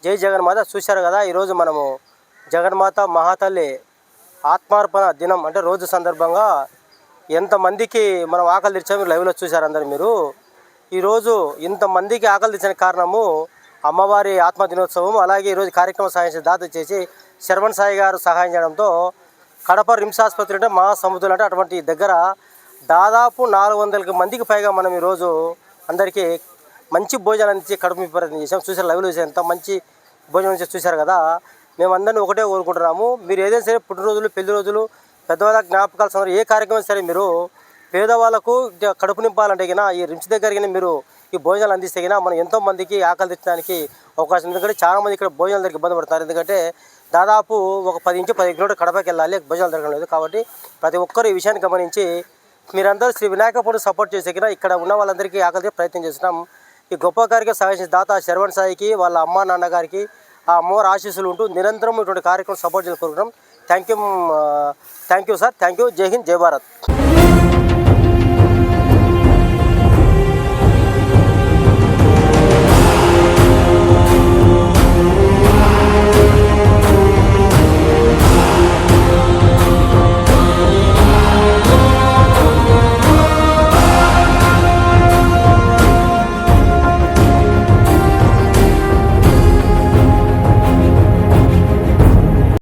జై జగన్మాత. చూశారు కదా, ఈరోజు మనము జగన్మాత మహాతల్లి ఆత్మార్పణ దినం అంటే రోజు సందర్భంగా ఎంతమందికి మనం ఆకలి తెచ్చాము లైవ్లో చూశారు అందరు మీరు. ఈరోజు ఇంతమందికి ఆకలి తెచ్చిన కారణము అమ్మవారి ఆత్మ దినోత్సవం. అలాగే ఈరోజు కార్యక్రమం సాయం దాత చేసి శర్వణ్ సాయి గారు సహాయం చేయడంతో కడప రిమ్స్ ఆసుపత్రి అంటే మహాసముద్రం అంటే అటువంటి దగ్గర దాదాపు 400 మందికి పైగా మనం ఈరోజు అందరికీ మంచి భోజనాలు అందించి కడుపు నింపే చేసాం. చూసారు లైవ్లో చూసారు, ఎంత మంచి భోజనం చేసి చూశారు కదా. మేమందరినీ ఒకటే కోరుకుంటున్నాము, మీరు ఏదైనా సరే పుట్టినరోజులు, పెళ్లి రోజులు, పెద్దవాళ్ళ జ్ఞాపకాల సందర్భంగా ఏ కార్యక్రమం సరే మీరు పేదవాళ్ళకు కడుపు నింపాలంటే గినా ఈ రిమ్స్ దగ్గర మీరు ఈ భోజనాలు అందిస్తే గినా మనం ఎంతోమందికి ఆకలి తెచ్చడానికి అవకాశం. ఎందుకంటే చాలామంది ఇక్కడ భోజనాలు దగ్గర ఇబ్బంది పడుతున్నారు. ఎందుకంటే దాదాపు ఒక 10 నుంచి 15 కిలోమీటర్ కడపకి వెళ్ళాలి, భోజనాలు దొరకడం లేదు. కాబట్టి ప్రతి ఒక్కరు ఈ విషయాన్ని గమనించి మీరందరూ శ్రీ వినాయక సపోర్ట్ చేసే కినా ఇక్కడ ఉన్న వాళ్ళందరికీ ఆకలి ప్రయత్నం చేస్తున్నాం. ఈ గొప్ప కార్యక్రమం సహాయించిన దాత శర్వణ్ సాయికి, వాళ్ళ అమ్మ నాన్నగారికి ఆ అమ్మవారి ఆశీస్సులు ఉంటూ నిరంతరం ఇటువంటి కార్యక్రమం సపోర్ట్ చేసుకుంటున్నాం. Thank you sir, thank you. జై హింద్, జై భారత్.